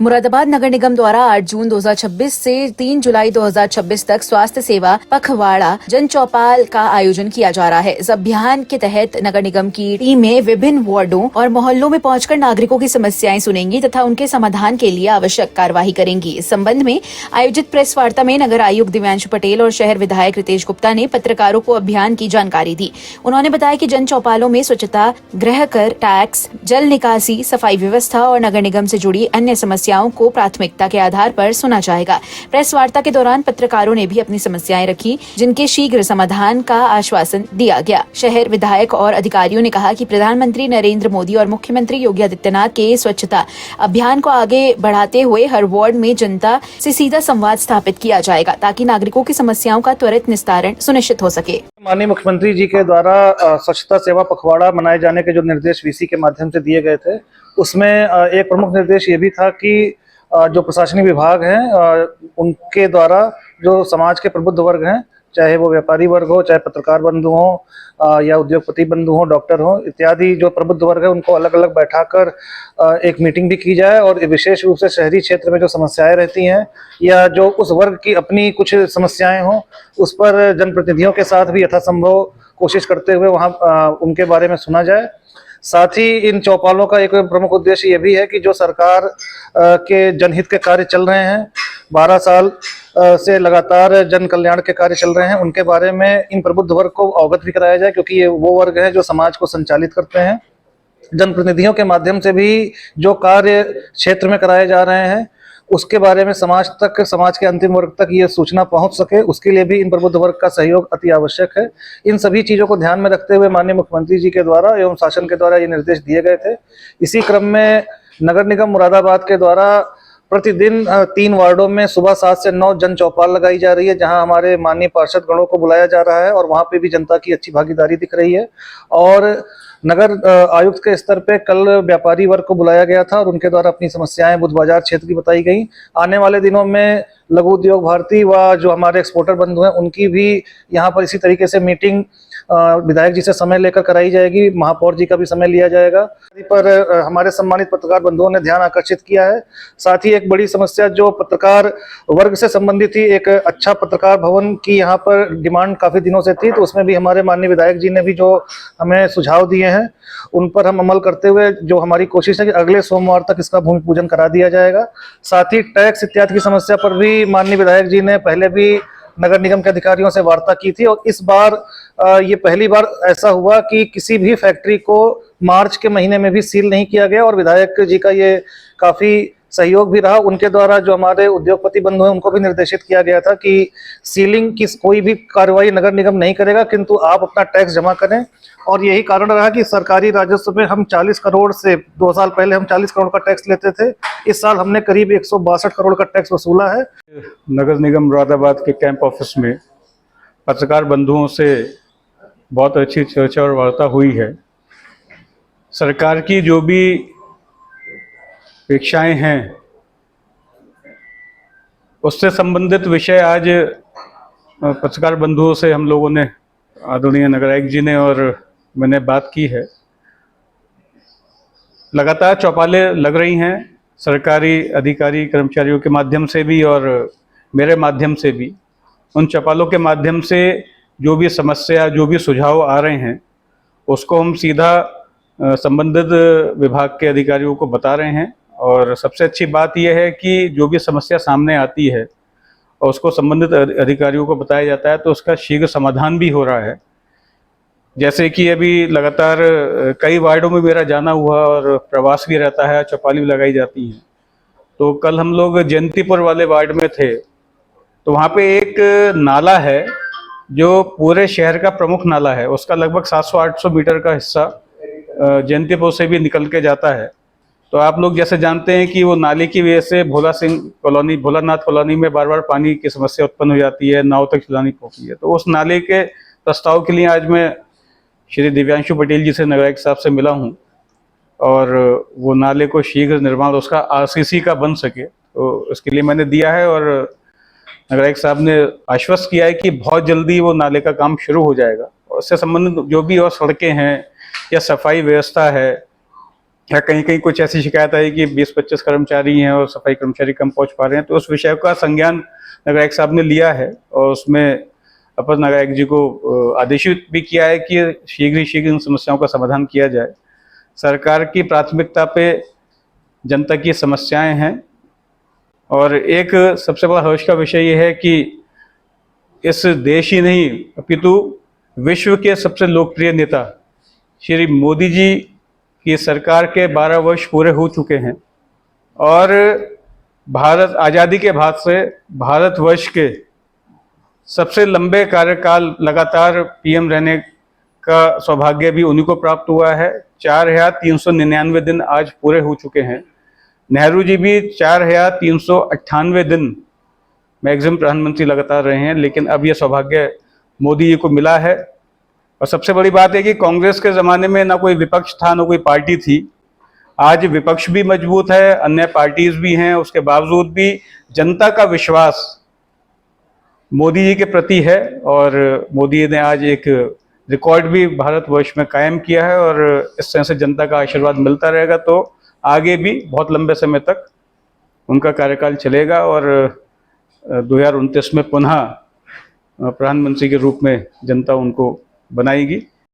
मुरादाबाद नगर निगम द्वारा 8 जून 2026 से 3 जुलाई 2026 तक स्वास्थ्य सेवा पखवाड़ा जन चौपाल का आयोजन किया जा रहा है। इस अभियान के तहत नगर निगम की टीमें विभिन्न वार्डों और मोहल्लों में पहुंचकर नागरिकों की समस्याएं सुनेंगी तथा उनके समाधान के लिए आवश्यक कार्यवाही करेंगी। इस संबंध में आयोजित प्रेस वार्ता में नगर आयुक्त दिव्यांशु पटेल और शहर विधायक रितेश गुप्ता ने पत्रकारों को अभियान की जानकारी दी। उन्होंने बताया कि जन चौपालों में स्वच्छता, गृह कर, टैक्स, जल निकासी, सफाई व्यवस्था और नगर निगम से जुड़ी अन्य समस्याओं को प्राथमिकता के आधार पर सुना जाएगा। प्रेस वार्ता के दौरान पत्रकारों ने भी अपनी समस्याएं रखी, जिनके शीघ्र समाधान का आश्वासन दिया गया। शहर विधायक और अधिकारियों ने कहा कि प्रधानमंत्री नरेंद्र मोदी और मुख्यमंत्री योगी आदित्यनाथ के स्वच्छता अभियान को आगे बढ़ाते हुए हर वार्ड में जनता से सीधा संवाद स्थापित किया जाएगा ताकि नागरिकों की समस्याओं का त्वरित निस्तारण सुनिश्चित हो सके। माननीय मुख्यमंत्री जी के द्वारा स्वच्छता सेवा पखवाड़ा मनाए जाने के जो निर्देश वीसी के माध्यम से दिए गए थे, उसमें एक प्रमुख निर्देश ये भी था कि जो प्रशासनिक विभाग हैं उनके द्वारा जो समाज के प्रबुद्ध वर्ग हैं, चाहे वो व्यापारी वर्ग हो, चाहे पत्रकार बंधु हो या उद्योगपति बंधु हो, डॉक्टर हो इत्यादि जो प्रबुद्ध वर्ग है, उनको अलग अलग बैठाकर एक मीटिंग भी की जाए और विशेष रूप से शहरी क्षेत्र में जो समस्याएं रहती हैं या जो उस वर्ग की अपनी कुछ समस्याएं हों, उस पर जनप्रतिनिधियों के साथ भी यथासंभव कोशिश करते हुए वहाँ उनके बारे में सुना जाए। साथ ही इन चौपालों का एक प्रमुख उद्देश्य ये भी है कि जो सरकार के जनहित के कार्य चल रहे हैं, 12 साल से लगातार जन कल्याण के कार्य चल रहे हैं, उनके बारे में इन प्रबुद्ध वर्ग को अवगत भी कराया जाए, क्योंकि ये वो वर्ग है जो समाज को संचालित करते हैं। जनप्रतिनिधियों के माध्यम से भी जो कार्य क्षेत्र में कराए जा रहे हैं उसके बारे में समाज तक, समाज के अंतिम वर्ग तक ये सूचना पहुंच सके, उसके लिए भी इन प्रबुद्ध वर्ग का सहयोग अति आवश्यक है। इन सभी चीज़ों को ध्यान में रखते हुए माननीय मुख्यमंत्री जी के द्वारा एवं शासन के द्वारा ये निर्देश दिए गए थे। इसी क्रम में नगर निगम मुरादाबाद के द्वारा प्रतिदिन 3 वार्डों में सुबह 7 से 9 जन चौपाल लगाई जा रही है, जहां हमारे माननीय पार्षद गणों को बुलाया जा रहा है और वहां पे भी जनता की अच्छी भागीदारी दिख रही है। और नगर आयुक्त के स्तर पे कल व्यापारी वर्ग को बुलाया गया था और उनके द्वारा अपनी समस्याएं बुध बाजार क्षेत्र की बताई गई। आने वाले दिनों में लघु उद्योग भारती व जो हमारे एक्सपोर्टर बंधु हैं उनकी भी यहाँ पर इसी तरीके से मीटिंग विधायक जी से समय लेकर कराई जाएगी, महापौर जी का भी समय लिया जाएगा। पर हमारे सम्मानित पत्रकार बंधुओं ने ध्यान आकर्षित किया है। साथ ही एक बड़ी समस्या जो पत्रकार वर्ग से संबंधित थी, एक अच्छा पत्रकार भवन की यहाँ पर डिमांड काफी दिनों से थी, तो उसमें भी हमारे माननीय विधायक जी ने भी जो हमें सुझाव दिए हैं उन पर हम अमल करते हुए जो हमारी कोशिश है कि अगले सोमवार तक इसका भूमि पूजन करा दिया जाएगा। साथ ही टैक्स इत्यादि की समस्या पर भी माननीय विधायक जी ने पहले भी नगर निगम के अधिकारियों से वार्ता की थी और इस बार ये पहली बार ऐसा हुआ कि किसी भी फैक्ट्री को मार्च के महीने में भी सील नहीं किया गया और विधायक जी का ये काफी सहयोग भी रहा। उनके द्वारा जो हमारे उद्योगपति बंधु हैं उनको भी निर्देशित किया गया था कि सीलिंग की कोई भी कार्रवाई नगर निगम नहीं करेगा, किंतु आप अपना टैक्स जमा करें। और यही कारण रहा कि सरकारी राजस्व में हम 40 करोड़ से 2 साल पहले हम 40 करोड़ का टैक्स लेते थे, इस साल हमने करीब 162 करोड़ का टैक्स वसूला है। नगर निगम मुरादाबाद के कैंप ऑफिस में पत्रकार बंधुओं से बहुत अच्छी चर्चा और वार्ता हुई है। सरकार की जो भी अपेक्षाएं हैं उससे संबंधित विषय आज पत्रकार बंधुओं से हम लोगों ने, आदरणीय नगर आयुक्त जी ने और मैंने बात की है। लगातार चौपालें लग रही हैं सरकारी अधिकारी कर्मचारियों के माध्यम से भी और मेरे माध्यम से भी। उन चौपालों के माध्यम से जो भी समस्या, जो भी सुझाव आ रहे हैं उसको हम सीधा संबंधित विभाग के अधिकारियों को बता रहे हैं। और सबसे अच्छी बात यह है कि जो भी समस्या सामने आती है और उसको संबंधित अधिकारियों को बताया जाता है तो उसका शीघ्र समाधान भी हो रहा है। जैसे कि अभी लगातार कई वार्डों में मेरा जाना हुआ और प्रवास भी रहता है, चौपाली भी लगाई जाती हैं। तो कल हम लोग जयंतीपुर वाले वार्ड में थे, तो वहाँ पे एक नाला है जो पूरे शहर का प्रमुख नाला है, उसका लगभग 700-800 मीटर का हिस्सा जयंतीपुर से भी निकल के जाता है। तो आप लोग जैसे जानते हैं कि वो नाले की वजह से भोलानाथ कॉलोनी में बार बार पानी की समस्या उत्पन्न हो जाती है, नाव तक चलानी पड़ती है। तो उस नाले के प्रस्ताव के लिए आज मैं श्री दिव्यांशु पटेल जी से, नगर आयुक्त साहब से मिला हूँ और वो नाले को शीघ्र निर्माण उसका आरसीसी का बन सके, तो इसके लिए मैंने दिया है। और नगर आयुक्त साहब ने आश्वस्त किया है कि बहुत जल्दी वो नाले का काम शुरू हो जाएगा। और उससे संबंधित जो भी और सड़कें हैं या सफाई व्यवस्था है या कहीं कहीं कुछ ऐसी शिकायत आई कि 20-25 कर्मचारी हैं और सफाई कर्मचारी कम पहुंच पा रहे हैं, तो उस विषय का संज्ञान नगर आयुक्त साहब ने लिया है और उसमें अपर नगर आयुक्त जी को आदेशित भी किया है कि शीघ्र ही शीघ्र इन समस्याओं का समाधान किया जाए। सरकार की प्राथमिकता पे जनता की समस्याएं हैं और एक सबसे बड़ा हर्ष का विषय ये है कि इस देश ही नहीं अपितु विश्व के सबसे लोकप्रिय नेता श्री मोदी जी की सरकार के 12 वर्ष पूरे हो चुके हैं और भारत आज़ादी के बाद से भारतवर्ष के सबसे लंबे कार्यकाल लगातार पीएम रहने का सौभाग्य भी उन्हीं को प्राप्त हुआ है। 4399 दिन आज पूरे हो चुके हैं। नेहरू जी भी 4398 दिन मैक्सिमम प्रधानमंत्री लगातार रहे हैं, लेकिन अब यह सौभाग्य मोदी जी को मिला है। और सबसे बड़ी बात है कि कांग्रेस के ज़माने में ना कोई विपक्ष था ना कोई पार्टी थी। आज विपक्ष भी मजबूत है, अन्य पार्टीज भी हैं, उसके बावजूद भी जनता का विश्वास मोदी जी के प्रति है और मोदी जी ने आज एक रिकॉर्ड भी भारतवर्ष में कायम किया है और इस तरह से जनता का आशीर्वाद मिलता रहेगा तो आगे भी बहुत लंबे समय तक उनका कार्यकाल चलेगा और 2029 में पुनः प्रधानमंत्री के रूप में जनता उनको बनाएगी।